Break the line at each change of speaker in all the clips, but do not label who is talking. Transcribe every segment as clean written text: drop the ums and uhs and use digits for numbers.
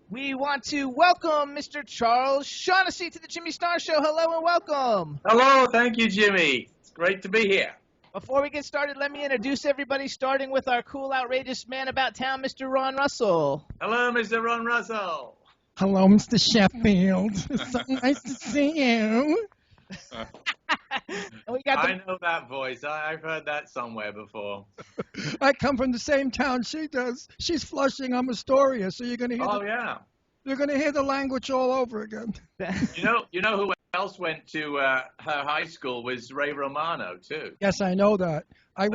We want to welcome Mr. Charles Shaughnessy to the Jimmy Star Show. Hello and welcome.
Hello, thank you, Jimmy. It's great to be here.
Before we get started, let me introduce everybody, starting with our cool, outrageous man about town, Mr. Ron Russell.
Hello, Mr. Ron Russell.
Hello, Mr. Sheffield. It's so nice to see you.
And we got
I know that voice. I've heard that somewhere before.
I come from the same town she does. She's Flushing. I'm Astoria, so you're going to hear.
Yeah.
You're going to hear the language all over again.
You know who else went to her high school was Ray Romano too.
Yes, I know that. I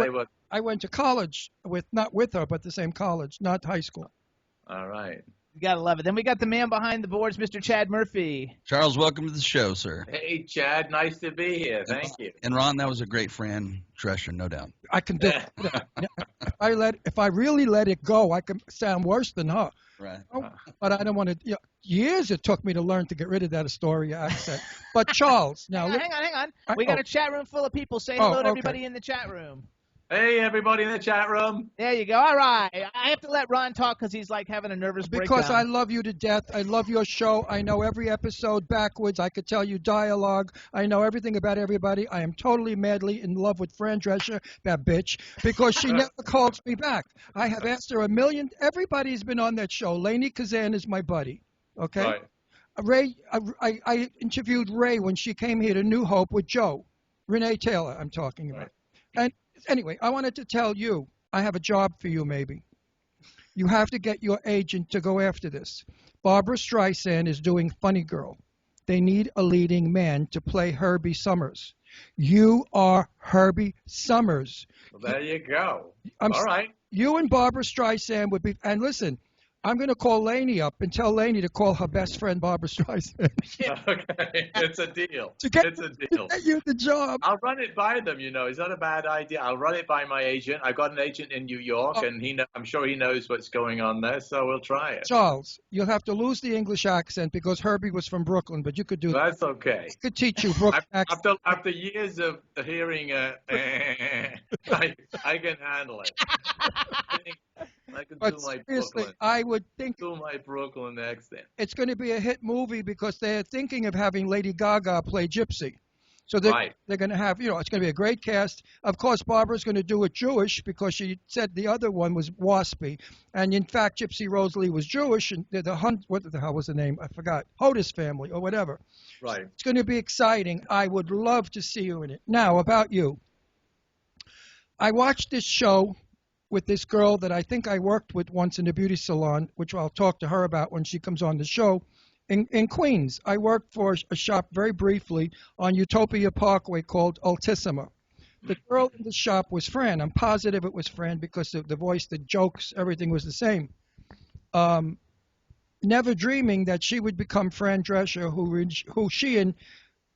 went to college not with her, but the same college, not high school.
All right.
You gotta love it. Then we got the man behind the boards, Mr. Chad Murphy.
Charles, welcome to the show, sir.
Hey, Chad. Nice to be here. Thank you.
And Ron, that was a great Fran Drescher, no doubt.
I can do it. If I really let it go, I can sound worse than her.
Right.
But I don't want to. Years it took me to learn to get rid of that Astoria accent. But Charles, now
hang on. We got a chat room full of people. Say hello to everybody in the chat room.
Hey, everybody in the chat room.
There you go. All right. I have to let Ron talk because he's like having a nervous breakdown.
Because I love you to death. I love your show. I know every episode backwards. I could tell you dialogue. I know everything about everybody. I am totally madly in love with Fran Drescher, that bitch, because she never calls me back. I have asked her a million. Everybody's been on that show. Lainey Kazan is my buddy. Okay?
Right.
Ray, I interviewed Ray when she came here to New Hope with Joe. Renee Taylor, I'm talking about. Right. And anyway, I wanted to tell you, I have a job for you maybe. You have to get your agent to go after this. Barbara Streisand is doing Funny Girl. They need a leading man to play Herbie Summers. You are Herbie Summers.
Well, there you go. All right.
You and Barbara Streisand would be, and listen, I'm going to call Lainey up and tell Lainey to call her best friend, Barbara Streisand.
Okay, it's a deal.
To get you the job.
I'll run it by them, It's not a bad idea. I'll run it by my agent. I've got an agent in New York, and I'm sure he knows what's going on there, so we'll try it.
Charles, you'll have to lose the English accent because Herbie was from Brooklyn, but you could do that.
That's okay.
He could teach you Brooklyn accent.
After years of hearing I can handle it. I can do my Brooklyn.
I would think
do my Brooklyn accent.
It's going to be a hit movie because they're thinking of having Lady Gaga play Gypsy. So they're going to have, it's going to be a great cast. Of course, Barbara's going to do it Jewish because she said the other one was waspy. And in fact, Gypsy Rose Lee was Jewish. And what the hell was the name? I forgot. Hodes family or whatever.
Right.
It's going to be exciting. I would love to see you in it. Now, about you. I watched this show with this girl that I think I worked with once in a beauty salon, which I'll talk to her about when she comes on the show, in Queens. I worked for a shop very briefly on Utopia Parkway called Altissima. The girl in the shop was Fran. I'm positive it was Fran because of the voice, the jokes, everything was the same. Never dreaming that she would become Fran Drescher, who she and,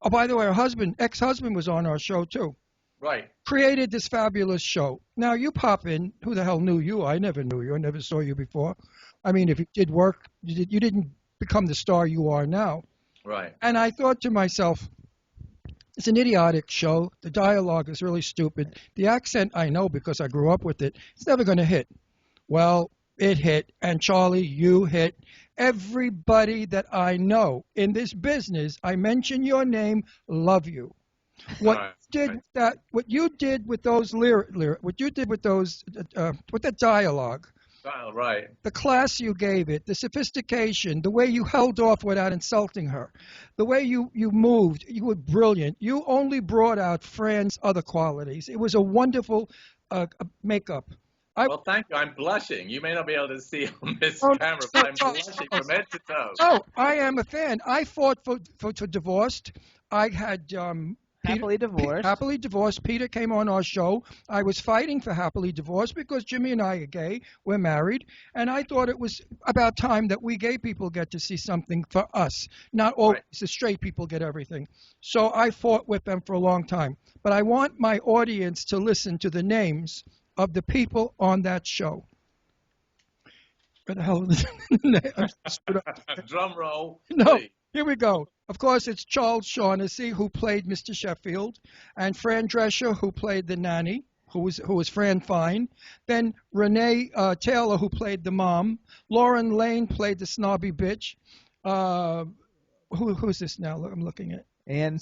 oh, by the way, her ex-husband was on our show too.
Right.
Created this fabulous show. Now you pop in. Who the hell knew you? I never knew you. I never saw you before. I mean, if you did work, you didn't become the star you are now.
Right.
And I thought to myself, it's an idiotic show. The dialogue is really stupid. The accent I know because I grew up with it. It's never going to hit. Well, it hit. And Charlie, you hit. Everybody that I know in this business, I mention your name, love you. What you did with those what you did with those with that dialogue,
right?
The class you gave it, the sophistication, the way you held off without insulting her, the way you moved, you were brilliant. You only brought out Fran's other qualities. It was a wonderful makeup.
Well, thank you. I'm blushing. You may not be able to see on this camera, but I'm blushing from head to toe.
Oh, I am a fan. I fought for divorced. I had.
Happily
Divorced. Peter came on our show. I was fighting for Happily Divorced because Jimmy and I are gay. We're married. And I thought it was about time that we gay people get to see something for us. Not always the straight people get everything. So I fought with them for a long time. But I want my audience to listen to the names of the people on that show. What the hell is it?
Drum roll.
No. Here we go. Of course, it's Charles Shaughnessy, who played Mr. Sheffield, and Fran Drescher, who played the nanny. who was Fran Fine. Then Renee Taylor, who played the mom. Lauren Lane played the snobby bitch. Who's this now? I'm looking at.
And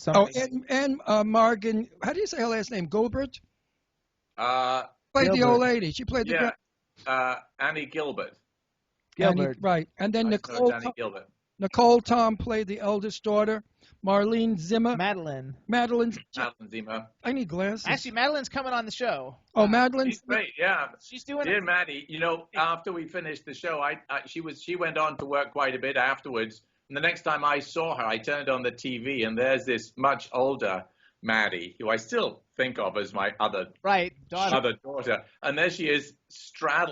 Morgan. How do you say her last name? Gilbert. Played
Gilbert.
the old lady. She played the
Annie Gilbert.
Gilbert.
right. And then
Annie Gilbert.
Nicole Tom played the eldest daughter. Marlene Zimmer.
Madeline.
Madeline Zimmer.
I need glasses.
Actually, Madeline's coming on the show.
Oh, Madeline.
She's great. Yeah.
She's doing
Dear
it.
Maddie, after we finished the show, she went on to work quite a bit afterwards. And the next time I saw her, I turned on the TV, and there's this much older Maddie, who I still think of as my other daughter. And there she is, stark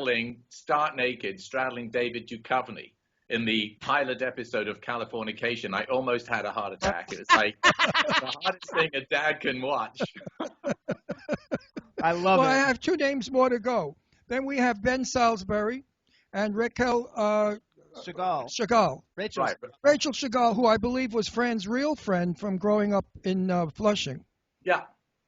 naked, straddling David Duchovny in the pilot episode of Californication. I almost had a heart attack. It was like the hardest thing a dad can watch.
I love it.
I have 2 names more to go. Then we have Ben Salisbury and Raquel Chagall.
Rachel.
Right.
Rachel Chagall, who I believe was Fran's real friend from growing up in Flushing.
Yeah.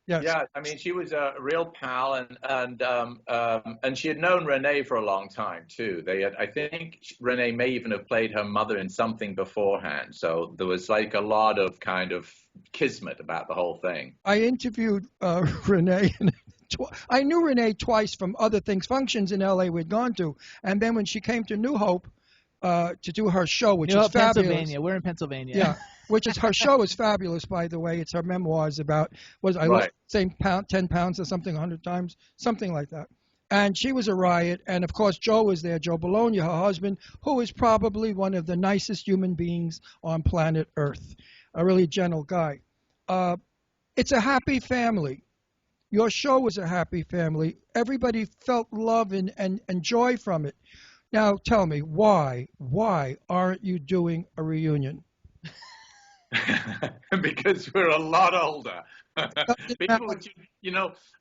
Yes.
Yeah, I mean, she was a real pal, and she had known Renee for a long time too. I think Renee may even have played her mother in something beforehand. So there was like a lot of kind of kismet about the whole thing.
I interviewed Renee. I knew Renee twice from other things, functions in L.A. we'd gone to, and then when she came to New Hope to do her show, which is fabulous.
Pennsylvania. We're in Pennsylvania.
Yeah. Which is her show is fabulous, by the way. It's her memoirs about lost 10 pounds or something 100 times, something like that. And she was a riot. And of course, Joe was there, Joe Bologna, her husband, who is probably one of the nicest human beings on planet Earth, a really gentle guy. It's a happy family. Your show was a happy family. Everybody felt love and joy from it. Now tell me, why aren't you doing a reunion?
Because we're a lot older. People,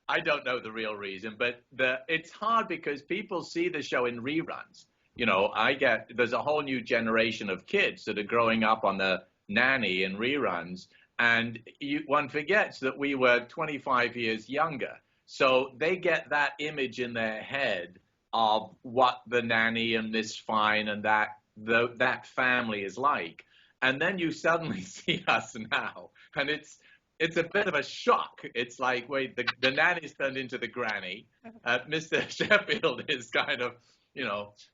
I don't know the real reason, but it's hard because people see the show in reruns. There's a whole new generation of kids that are growing up on the Nanny and reruns, and one forgets that we were 25 years younger. So they get that image in their head of what the Nanny and Miss Fine and that family is like. And then you suddenly see us now, and it's a bit of a shock. It's like, wait, the nanny's turned into the granny. Mr. Sheffield is kind of,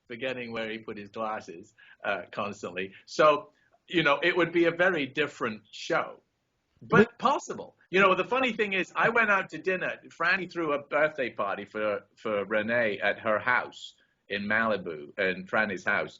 forgetting where he put his glasses constantly. So, it would be a very different show, but possible. The funny thing is, I went out to dinner. Franny threw a birthday party for Renee at her house in Malibu, in Franny's house,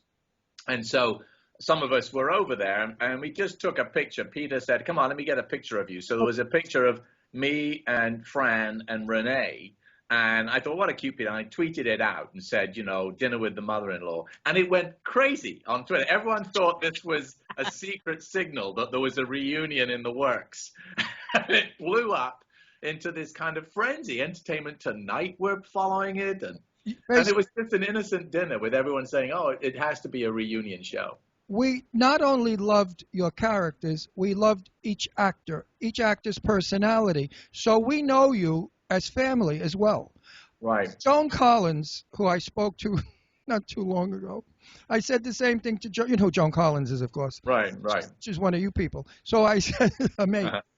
and so some of us were over there, and we just took a picture. Peter said, come on, let me get a picture of you. So there was a picture of me and Fran and Renee, and I thought, what a cute picture. And I tweeted it out and said, dinner with the mother-in-law. And it went crazy on Twitter. Everyone thought this was a secret signal that there was a reunion in the works. And it blew up into this kind of frenzy. Entertainment Tonight were following it, and it was just an innocent dinner with everyone saying, oh, it has to be a reunion show.
We not only loved your characters, we loved each actor's personality. So we know you as family as well.
Right.
Joan Collins, who I spoke to not too long ago, I said the same thing to Joan. You know who Joan Collins is, of course.
Right.
She's one of you people. So I said,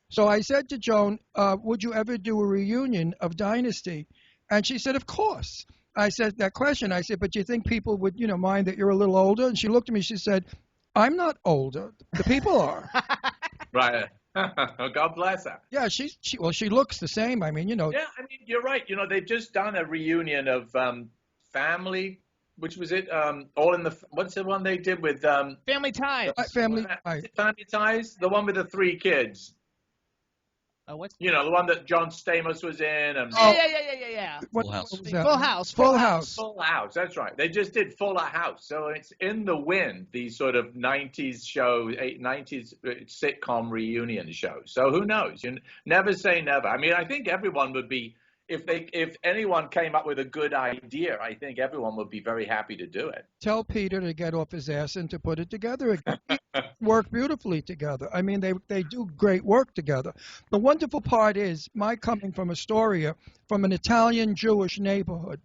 So I said to Joan, would you ever do a reunion of Dynasty? And she said, of course. I said that question. I said, but do you think people would, mind that you're a little older? And she looked at me. She said, I'm not older. The people are.
Right. God bless her.
Yeah, she looks the same. I mean,
Yeah, I mean, you're right. They've just done a reunion of Family, which was it? All in the. What's the one they did with?
Family Ties.
Family Ties.
Family Ties. The one with the 3 kids.
What's
the one that John Stamos was in? And
yeah.
Full House.
Full House.
Full House. That's right. They just did Full House. So it's in the wind. These sort of 90s shows, 90s sitcom reunion shows. So who knows? You never say never. I mean, I think everyone would be. If anyone came up with a good idea, I think everyone would be very happy to do it.
Tell Peter to get off his ass and to put it together again. work beautifully together. I mean, they do great work together. The wonderful part is my coming from Astoria, from an Italian Jewish neighborhood.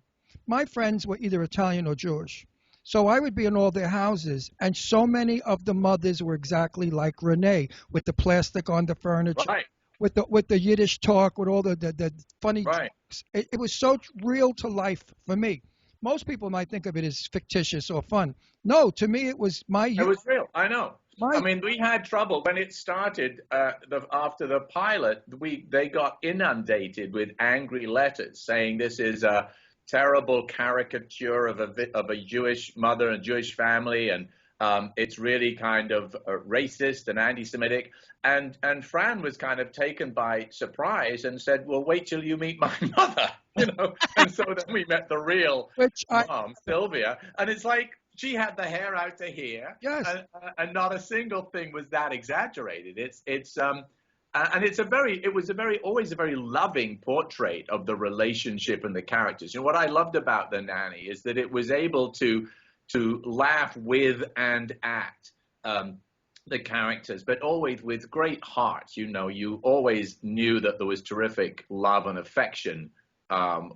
My friends were either Italian or Jewish. So I would be in all their houses, and so many of the mothers were exactly like Renee, with the plastic on the furniture,
Right.
with the Yiddish talk, with all the funny
Right.
jokes. It was so real to life for me. Most people might think of it as fictitious or fun. No, to me it was
It was real. I know.
my
I mean, we had trouble when it started. After the pilot, they got inundated with angry letters saying this is a terrible caricature of a Jewish mother and Jewish family, and it's really kind of racist and anti-Semitic. And Fran was kind of taken by surprise and said, "Well, wait till you meet my mother," you know. And so then we met the real mom, Sylvia, and it's like she had the hair out to here,
Yes.
and not a single thing was that exaggerated. And it was always a very loving portrait of the relationship and the characters. You know, what I loved about The Nanny is that it was able to laugh with and at the characters, but always with great heart. You know, you always knew that there was terrific love and affection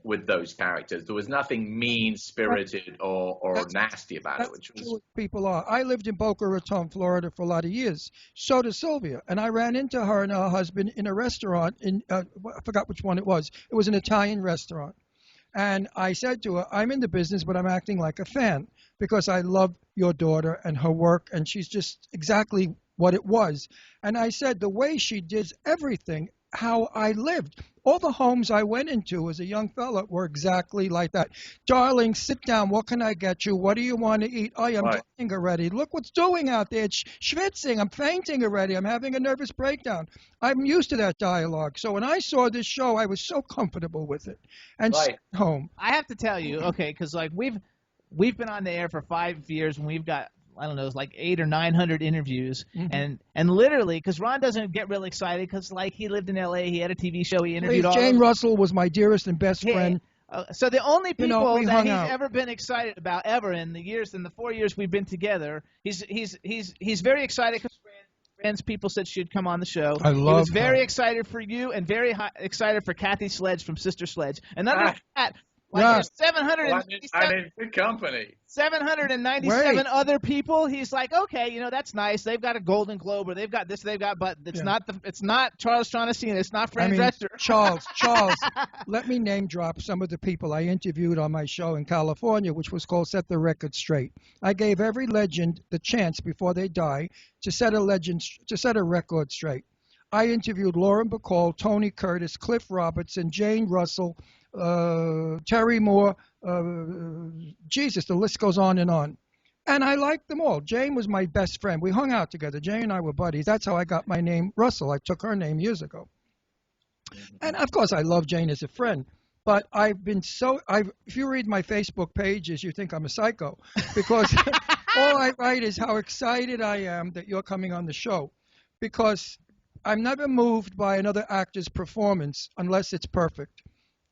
with those characters. There was nothing mean-spirited or nasty about it, which was...
people are. I lived in Boca Raton, Florida for a lot of years. So did Sylvia. And I ran into her and her husband in a restaurant in, I forgot which one it was. It was an Italian restaurant. And I said to her, I'm in the business, but I'm acting like a fan because I love your daughter and her work, and she's just exactly what it was. And I said, the way she did everything, how I lived. All the homes I went into as a young fella were exactly like that. Darling, sit down. What can I get you? What do you want to eat? I am dying already. Look what's doing out there. It's schwitzing. I'm fainting already. I'm having a nervous breakdown. I'm used to that dialogue. So when I saw this show, I was so comfortable with it. And home.
I have to tell you, okay, because like we've been on the air for 5 years, and we've got, I don't know, it's like 800 or 900 interviews, and literally, because Ron doesn't get really excited because like he lived in L.A., he had a TV show, he interviewed all
Jane Russell was my dearest and best friend.
So the only people that he's
out.
ever been excited about ever in the 4 years we've been together, he's very excited because Fran's people said she'd come on the show.
I love
He was very excited for you and very excited for Kathy Sledge from Sister Sledge. And other than that, like there's 797.
I'm in good company.
797 other people. He's like, okay, you know, that's nice. They've got a Golden Globe, or they've got this, they've got, but it's not Charles Shaughnessy, and it's not Fran Drescher.
Charles, let me name drop some of the people I interviewed on my show in California, which was called Set the Record Straight. I gave every legend the chance before they die to set a record straight. I interviewed Lauren Bacall, Tony Curtis, Cliff Robertson, Jane Russell, Terry Moore, Jesus, the list goes on. And I liked them all. Jane was my best friend. We hung out together. Jane and I were buddies. That's how I got my name, Russell. I took her name years ago. And, of course, I love Jane as a friend. But if you read my Facebook pages, you think I'm a psycho. Because all I write is how excited I am that you're coming on the show. Because I'm never moved by another actor's performance unless it's perfect.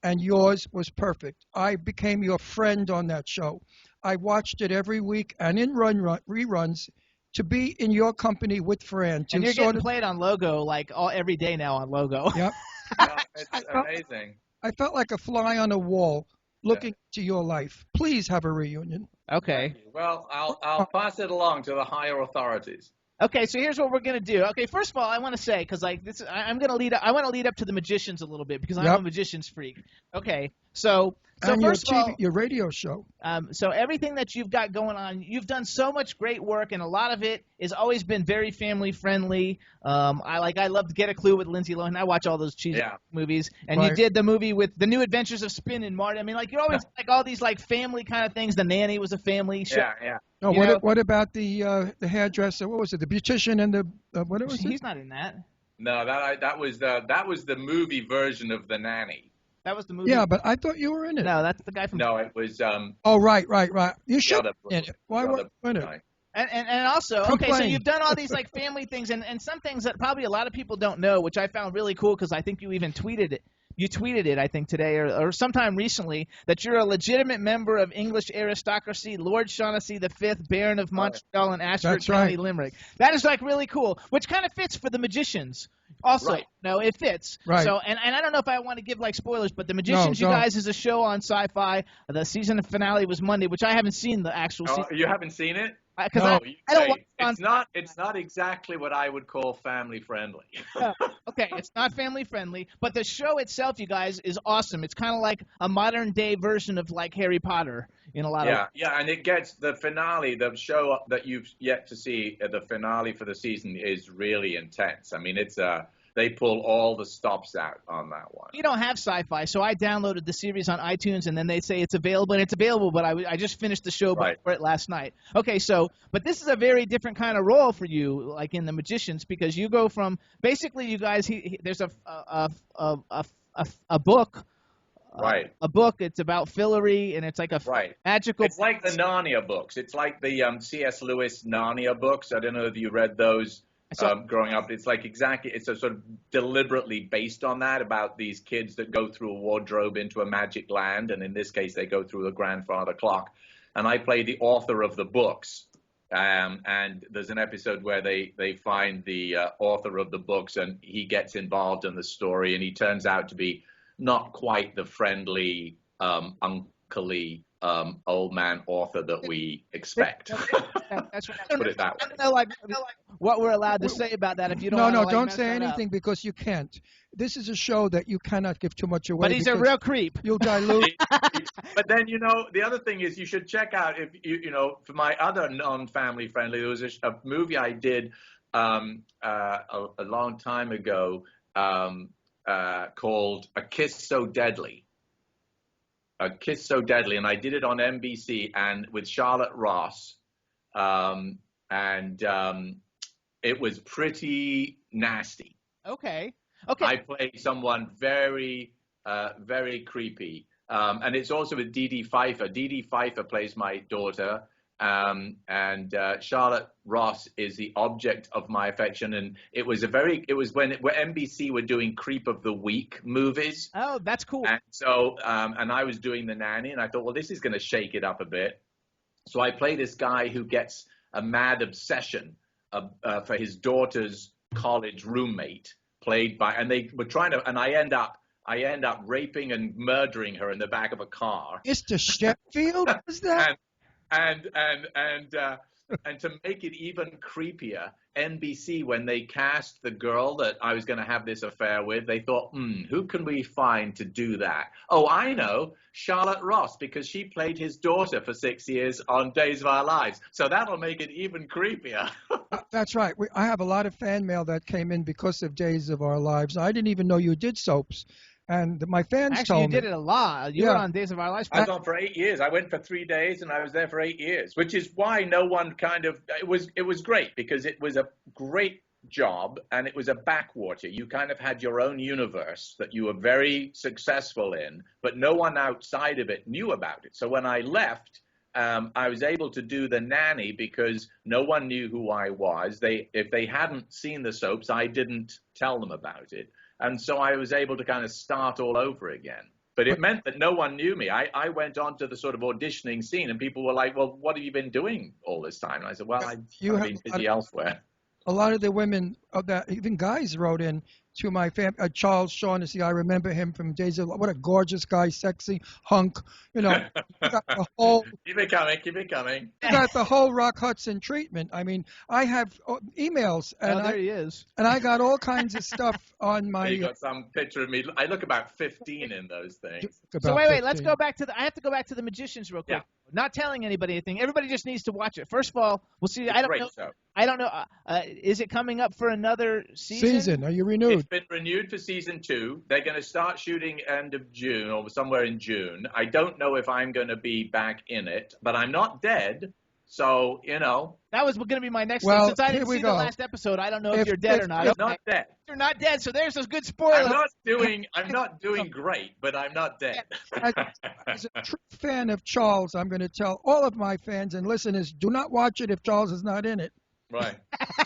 And yours was perfect. I became your friend on that show. I watched it every week and in reruns to be in your company with Fran.
And you're getting played on Logo like every day now on Logo.
Yep.
It's amazing.
I felt like a fly on a wall looking to your life. Please have a reunion.
Okay.
Well, I'll pass it along to the higher authorities.
Okay, so here's what we're gonna do. Okay, first of all, I want to say, because like this, I want to lead up to the magicians a little bit because I'm a magician's freak. Okay, so
and
first of all,
your radio show.
So everything that you've got going on, you've done so much great work, and a lot of it has always been very family friendly. I love to Get a Clue with Lindsay Lohan. I watch all those cheesy movies, and you did the movie with The New Adventures of Spin and Marty. I mean, like you're always like all these like family kind of things. The Nanny was a family show.
Yeah.
No, what about the hairdresser? What was it? The beautician and the what was it?
He's not in that.
No, that was the movie version of The Nanny.
That was the movie.
Yeah, but I thought you were in it.
No, that's the guy from.
No, it was.
Oh, right. You should be in it. Why weren't you in it?
And also, okay, so you've done all these like family things and some things that probably a lot of people don't know, which I found really cool because I think you even tweeted you tweeted it, I think, today or sometime recently, that you're a legitimate member of English aristocracy, Lord Shaughnessy V, Baron of Montreal and Ashford County, Limerick. That is like really cool, which kind of fits for the Magicians. Also, no, it fits.
Right.
So, and I don't know if I want to give like spoilers, but The Magicians, you guys, is a show on Sci-Fi. The season finale was Monday, which I haven't seen the actual season.
You haven't seen it?
Because I don't watch
it's not exactly what I would call family friendly.
Okay, it's not family friendly, but the show itself, you guys, is awesome. It's kind of like a modern day version of like Harry Potter in a lot of ways.
Yeah, and it gets the finale, the show that you've yet to see, the finale for the season is really intense. I mean, it's they pull all the stops out on that one.
You don't have Sci-Fi, so I downloaded the series on iTunes, and then they say it's available, and it's available, but I just finished the show before it last night. Okay, so, but this is a very different kind of role for you, like in The Magicians, because you go from, basically, you guys, there's a book.
Right.
A book. It's about Fillory, and it's like a magical.
It's like the Narnia books. It's like the C.S. Lewis Narnia books. I don't know if you read those. Growing up, it's like it's a sort of deliberately based on that, about these kids that go through a wardrobe into a magic land, and in this case, they go through the grandfather clock. And I play the author of the books, and there's an episode where they find the author of the books, and he gets involved in the story, and he turns out to be not quite the friendly, uncle-y old man author that we expect.
That's right.
Put it that way.
I don't know, what we're allowed to say about that if you don't.
No, don't say anything because you can't. This is a show that you cannot give too much away.
But he's a real creep.
You'll dilute.
But then the other thing is you should check out if for my other non-family friendly. There was a movie I did a long time ago called A Kiss So Deadly. A Kiss So Deadly, and I did it on NBC and with Charlotte Ross, and it was pretty nasty.
Okay.
I played someone very, very creepy, and it's also with Dee Dee Pfeiffer. Dee Dee Pfeiffer plays my daughter, and Charlotte Ross is the object of my affection. And it was when NBC were doing Creep of the Week movies.
Oh, that's cool.
And so, and I was doing The Nanny, and I thought, well, this is going to shake it up a bit. So I play this guy who gets a mad obsession for his daughter's college roommate, played by, and they were trying to, and I end up raping and murdering her in the back of a car.
Mr. Sheffield, was that?
And to make it even creepier, NBC, when they cast the girl that I was going to have this affair with, they thought, who can we find to do that? Oh, I know, Charlotte Ross, because she played his daughter for 6 years on Days of Our Lives. So that'll make it even creepier.
That's right. I have a lot of fan mail that came in because of Days of Our Lives. I didn't even know you did soaps. And my fans told me.
Actually, you did it a lot. You were on Days of Our Lives.
I was on for 8 years. I went for 3 days, and I was there for 8 years, which is why no one it was great, because it was a great job, and it was a backwater. You kind of had your own universe that you were very successful in, but no one outside of it knew about it. So when I left, I was able to do The Nanny because no one knew who I was. If they hadn't seen the soaps, I didn't tell them about it. And so I was able to kind of start all over again. But it meant that no one knew me. I went on to the sort of auditioning scene, and people were like, well, what have you been doing all this time? And I said, well, I've been busy elsewhere.
A lot of the women, even guys, wrote in to my family. Charles Shaughnessy, I remember him from Days of, what a gorgeous guy, sexy hunk. You know, got the whole.
Keep it coming.
You got the whole Rock Hudson treatment. I mean, I have emails, and
there he is.
And I got all kinds of stuff on my.
You got some picture of me. I look about 15 in those things.
So wait, let's go back to I have to go back to The Magicians real quick.
Yeah.
Not telling anybody anything. Everybody just needs to watch it. First of all, we'll see. I don't know. Is it coming up for another season?
Are you renewed?
It's been renewed for season 2. They're going to start shooting end of June or somewhere in June. I don't know if I'm going to be back in it, but I'm not dead. So,
That was going to be my next thing. Since I didn't see the last episode, I don't know if you're dead or not.
I'm not dead.
You're not dead, so there's a good spoiler.
I'm not doing great, but I'm not dead.
As a true fan of Charles, I'm going to tell all of my fans and listeners, do not watch it if Charles is not in it.
Right.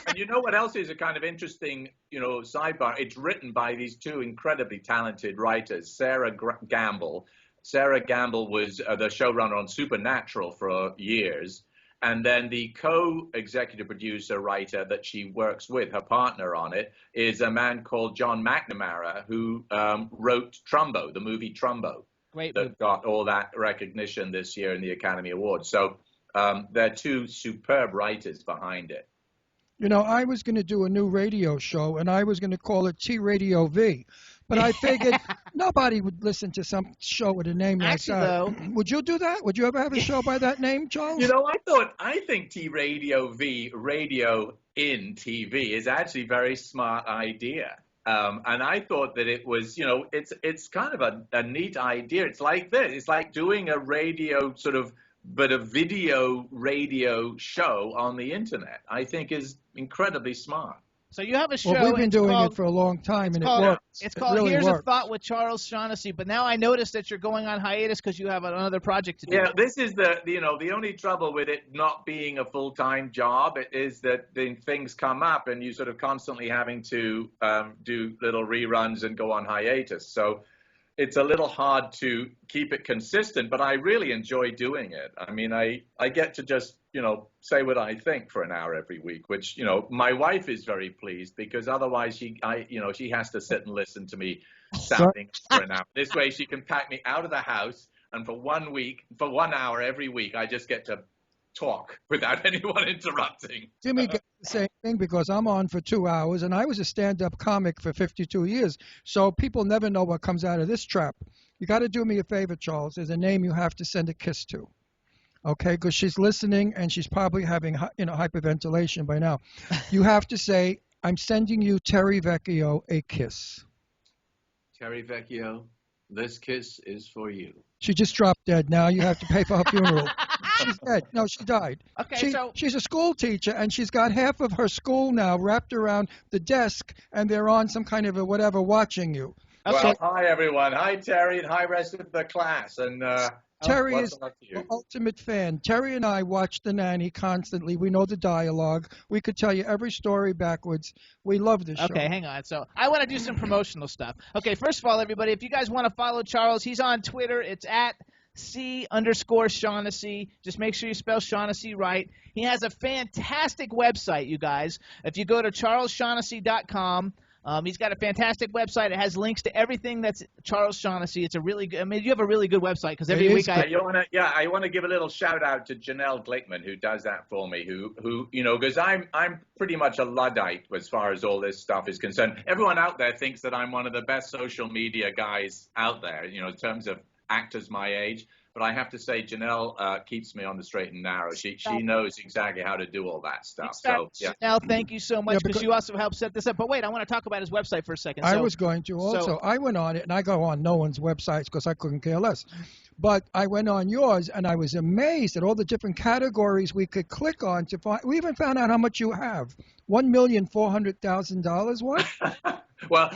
And you know what else is a kind of interesting, sidebar? It's written by these two incredibly talented writers, Sarah Gamble. Sarah Gamble was the showrunner on Supernatural for years. And then the co-executive producer writer that she works with, her partner on it, is a man called John McNamara, who wrote Trumbo, the movie Trumbo.
Great
that
movie.
Got all that recognition this year in the Academy Awards. So they're two superb writers behind it.
I was going to do a new radio show, and I was going to call it T-Radio V. But I figured nobody would listen to some show with a name like
Actually,
that.
though,
Would you do that? Would you ever have a show by that name, Charles?
I think T-Radio V, radio in TV, is actually a very smart idea. And I thought that it was, it's kind of a neat idea. It's like this. It's like doing a radio but a video radio show on the internet, I think is incredibly smart.
So you have a show.
Well, we've been doing it for a long time, and it works.
It's called Here's a Thought with Charles Shaughnessy. But now I noticed that you're going on hiatus because you have another project to do.
Yeah, this is the only trouble with it not being a full-time job is that then things come up and you sort of constantly having to do little reruns and go on hiatus. So it's a little hard to keep it consistent, but I really enjoy doing it. I mean, I get to just, say what I think for an hour every week, which, my wife is very pleased because otherwise she has to sit and listen to me sounding for an hour. This way she can pack me out of the house, and for 1 hour every week, I just get to talk without anyone interrupting.
Jimmy gets the same thing because I'm on for 2 hours, and I was a stand-up comic for 52 years, so people never know what comes out of this trap. You got to do me a favor, Charles. There's a name you have to send a kiss to, okay? Because she's listening, and she's probably having hyperventilation by now. You have to say, I'm sending you, Terry Vecchio, a kiss.
Terry Vecchio, this kiss is for you.
She just dropped dead. Now you have to pay for her funeral. She's dead. No, she died.
Okay,
she's a school teacher, and she's got half of her school now wrapped around the desk, and they're on some kind of a whatever watching you.
Well, hi, everyone. Hi, Terry, and hi, rest of the class. And
Terry is the ultimate fan. Terry and I watch The Nanny constantly. We know the dialogue. We could tell you every story backwards. We love this show.
Okay, hang on. So I want to do some promotional stuff. Okay, first of all, everybody, if you guys want to follow Charles, he's on Twitter. It's at C_Shaughnessy. Just make sure you spell Shaughnessy right. He has a fantastic website, you guys. If you go to charlesshaughnessy.com, he's got a fantastic website. It has links to everything that's Charles Shaughnessy. It's a really good. I mean, you have a really good website because every week I
want to give a little shout out to Janelle Glickman who does that for me. Who because I'm pretty much a Luddite as far as all this stuff is concerned. Everyone out there thinks that I'm one of the best social media guys out there. In terms of actors my age. But I have to say, Janelle keeps me on the straight and narrow. She knows exactly how to do all that stuff. So, yeah.
Janelle, thank you so much because you also helped set this up. But wait, I want to talk about his website for a second.
I was going to also. I went on it, and I go on no one's websites because I couldn't care less. But I went on yours, and I was amazed at all the different categories we could click on to find. We even found out how much you have. $1,400,000. What?
Well,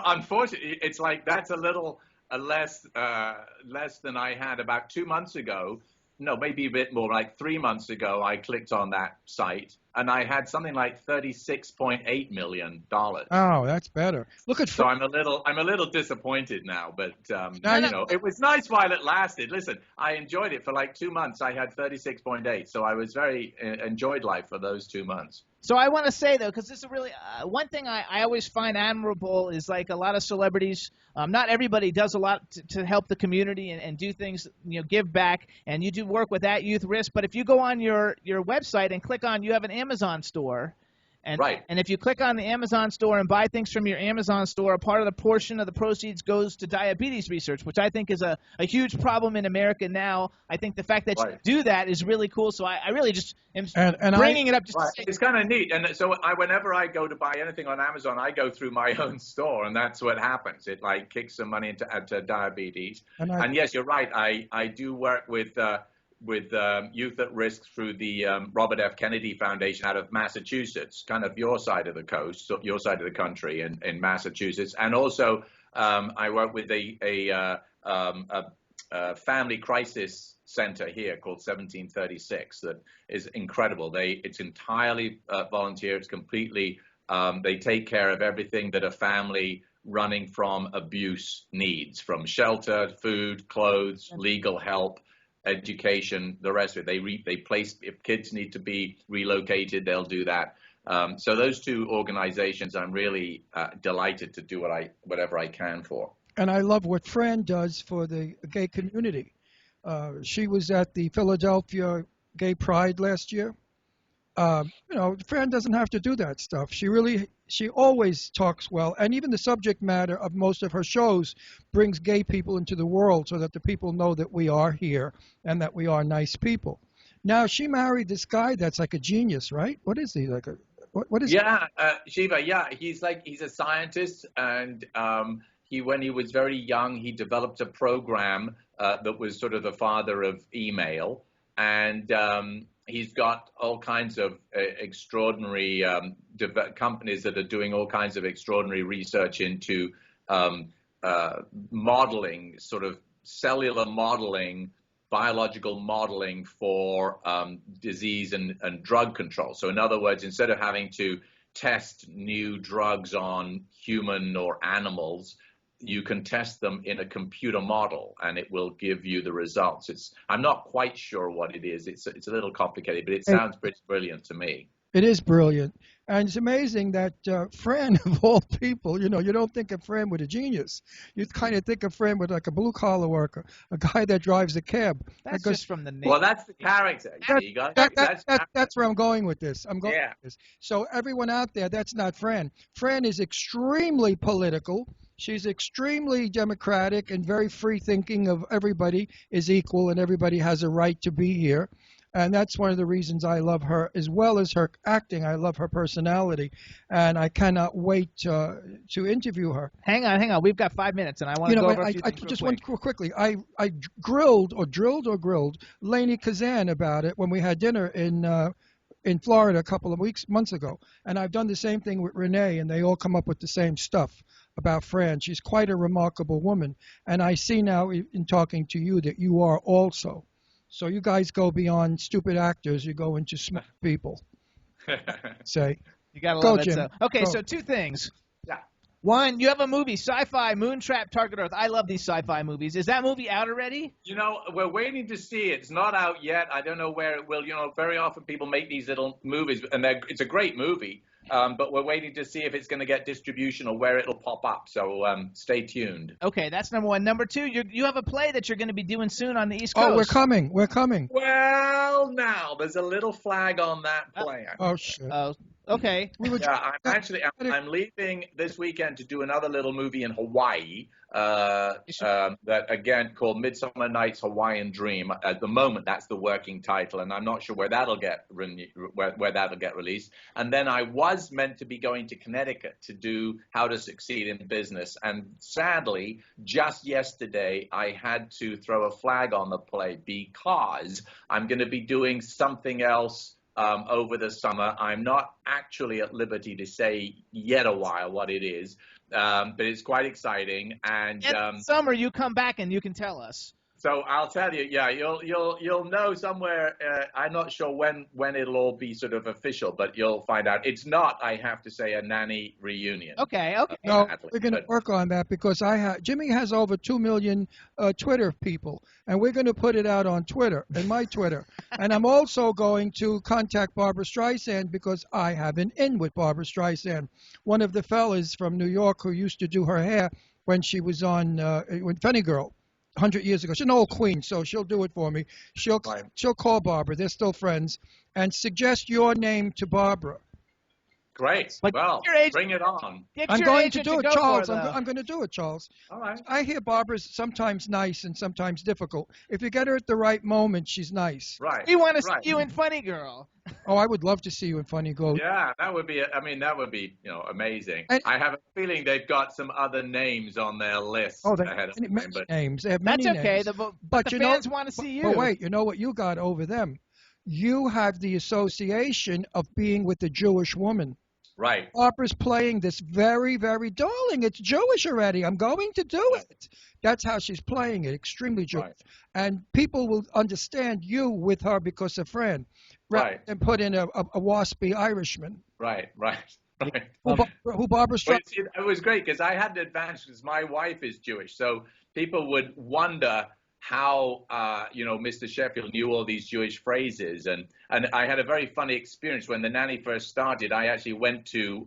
unfortunately, it's like that's a little less than I had about 2 months ago. No, maybe a bit more, like 3 months ago, I clicked on that site and I had something like $36.8 million.
Oh, that's better. Look at.
So I'm a little disappointed now, but it was nice while it lasted. Listen, I enjoyed it for like 2 months. I had 36.8, so I was very enjoyed life for those 2 months.
So I want to say, though, because this is really one thing I always find admirable is like a lot of celebrities, not everybody does a lot to help the community and do things, give back, and you do work with At Youth Risk. But if you go on your website and click on, you have an Amazon store. And,
right.
And if you click on the Amazon store and buy things from your Amazon store, a part of the portion of the proceeds goes to diabetes research, which I think is a huge problem in America now. I think the fact that you do that is really cool. So I really just am bringing it up just to say.
It's kind of neat. And so whenever I go to buy anything on Amazon, I go through my own store, and that's what happens. It like kicks some money into diabetes. And yes, you're right. I do work with youth at risk through the Robert F. Kennedy Foundation out of Massachusetts, kind of your side of the coast, your side of the country in Massachusetts. And also I work with a family crisis center here called 1736 that is incredible. It's entirely volunteer. It's completely, they take care of everything that a family running from abuse needs, from shelter, food, clothes, legal help, education, the rest of it. They place, if kids need to be relocated, they'll do that. So those two organizations, I'm really delighted to do whatever I can for.
And I love what Fran does for the gay community. She was at the Philadelphia Gay Pride last year. Fran doesn't have to do that stuff. She always talks well, and even the subject matter of most of her shows brings gay people into the world so that the people know that we are here and that we are nice people. Now, she married this guy that's like a genius, right? What is he? What is
Shiva, he's a scientist, and when he was very young, he developed a program that was sort of the father of email, and he's got all kinds of extraordinary companies that are doing all kinds of extraordinary research into modeling, sort of cellular modeling, biological modeling for disease and drug control. So in other words, instead of having to test new drugs on human or animals, you can test them in a computer model and it will give you the results. I'm not quite sure what it is. It's a little complicated, but it sounds pretty brilliant to me.
It is brilliant. And it's amazing that Fran, of all people, you don't think of Fran with a genius. You kind of think of Fran with like a blue-collar worker, a guy that drives a cab.
That's just from the name.
Well, that's the character.
That's where I'm going with this. With this. So everyone out there, that's not Fran. Fran is extremely political. She's extremely democratic and very free-thinking of everybody is equal and everybody has a right to be here. And that's one of the reasons I love her, as well as her acting. I love her personality, and I cannot wait to interview her.
Hang on. We've got 5 minutes, and I want to go over a few things
just want to quickly. I drilled Lainey Kazan about it when we had dinner in Florida a couple of months ago, and I've done the same thing with Renee, and they all come up with the same stuff about Fran. She's quite a remarkable woman, and I see now in talking to you that you are also. So you guys go beyond stupid actors. You go into smart people. Say.
You got to love it.
Jim.
So. Okay, so two things.
Yeah.
One, you have a movie, Sci-Fi, Moontrap, Target Earth. I love these sci-fi movies. Is that movie out already?
We're waiting to see. It's not out yet. I don't know where it will. Very often people make these little movies, and it's a great movie. But we're waiting to see if it's going to get distribution or where it'll pop up. So stay tuned.
Okay, that's number one. Number two, you have a play that you're going to be doing soon on the East Coast.
Oh, we're coming.
Well, now there's a little flag on that play.
Oh shit.
Okay.
I'm leaving this weekend to do another little movie in Hawaii. That again called Midsummer Night's Hawaiian Dream. At the moment, that's the working title, and I'm not sure where that'll get released. And then I was meant to be going to Connecticut to do How to Succeed in Business, and sadly, just yesterday I had to throw a flag on the play because I'm going to be doing something else over the summer. I'm not actually at liberty to say yet a while what it is. But it's quite exciting, and
summer you come back and you can tell us.
So I'll tell you, you'll know somewhere. I'm not sure when it'll all be sort of official, but you'll find out. It's not, I have to say, a Nanny reunion.
Okay.
No, we're going to work on that because Jimmy has over 2 million Twitter people, and we're going to put it out on Twitter, and my Twitter. And I'm also going to contact Barbara Streisand because I have an in with Barbara Streisand, one of the fellas from New York who used to do her hair when she was on with Funny Girl. 100 years ago. She's an old queen, so she'll do it for me. She'll call Barbara. They're still friends, and suggest your name to Barbara.
Great.
But
well, bring it on.
I'm going to do it, Charles. I'm going to do it, Charles.
All right.
I hear Barbara's sometimes nice and sometimes difficult. If you get her at the right moment, she's nice.
Right.
We want to see you in Funny Girl.
Oh, I would love to see you in Funny Girl.
Yeah, that would be amazing. And I have a feeling they've got some other names on their list.
Oh, they have many names. They have many
names. That's okay.
But
the fans want to see you.
But wait, you know what you got over them? You have the association of being with the Jewish woman.
Right.
Barbara's playing this very, very darling. It's Jewish already. I'm going to do it. That's how she's playing it, extremely Jewish.
Right.
And people will understand you with her because of Fran, rather than put in a waspy Irishman.
Right.
Who Barbara's trying.
It was great because I had the advantage because my wife is Jewish, so people would wonder how Mr. Sheffield knew all these Jewish phrases, and I had a very funny experience when the Nanny first started. I actually went to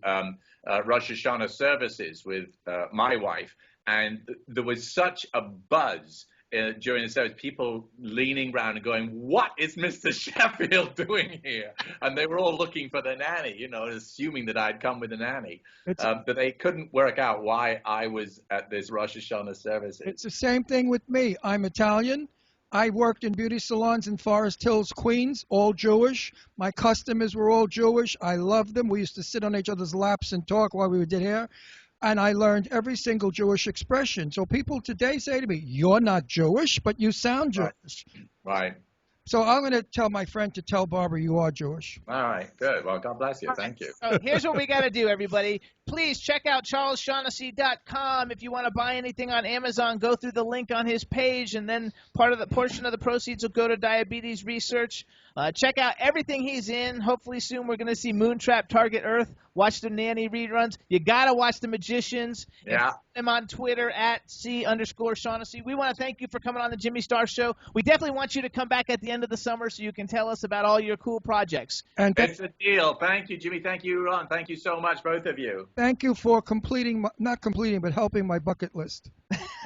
Rosh Hashanah services with my wife, and there was such a buzz during the service, people leaning around and going, "What is Mr. Sheffield doing here?" And they were all looking for the Nanny, assuming that I'd come with the Nanny. But they couldn't work out why I was at this Rosh Hashanah service.
It's the same thing with me. I'm Italian. I worked in beauty salons in Forest Hills, Queens, all Jewish. My customers were all Jewish. I loved them. We used to sit on each other's laps and talk while we did hair. And I learned every single Jewish expression. So people today say to me, "You're not Jewish, but you sound Jewish."
Right.
So I'm going to tell my friend to tell Barbara you are Jewish.
All right, good. Well, God bless you. Thank you.
So here's what we got to do, everybody. Please check out CharlesShaughnessy.com. If you want to buy anything on Amazon, go through the link on his page, and then portion of the proceeds will go to diabetes research. Check out everything he's in. Hopefully soon we're going to see Moontrap, Target Earth. Watch the Nanny reruns. You got to watch The Magicians.
Yeah.
Him on Twitter at @C_Shaughnessy. We want to thank you for coming on the Jimmy Star Show. We definitely want you to come back at the end of the summer so you can tell us about all your cool projects.
And
it's a deal. Thank you, Jimmy. Thank you, Ron. Thank you so much, both of you.
Thank you for not completing, but helping my bucket list.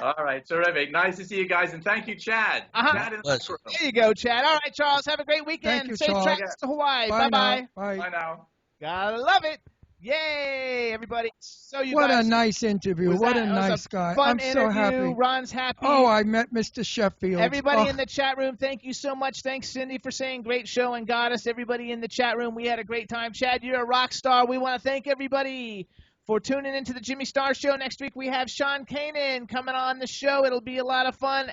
All right, terrific. Nice to see you guys, and thank you, Chad. Chad in the room.
There you go, Chad. All right, Charles. Have a great weekend.
Thank you,
Safe
Charles.
travels to Hawaii.
Bye-bye.
Bye now.
Gotta love it. Yay, everybody. So
what a nice interview. What a nice guy. I'm so happy.
Ron's happy.
Oh, I met Mr. Sheffield.
Everybody in the chat room, thank you so much. Thanks, Cindy, for saying great show and Goddess. Everybody in the chat room, we had a great time. Chad, you're a rock star. We want to thank everybody for tuning into the Jimmy Star Show. Next week we have Sean Kanan coming on the show. It'll be a lot of fun.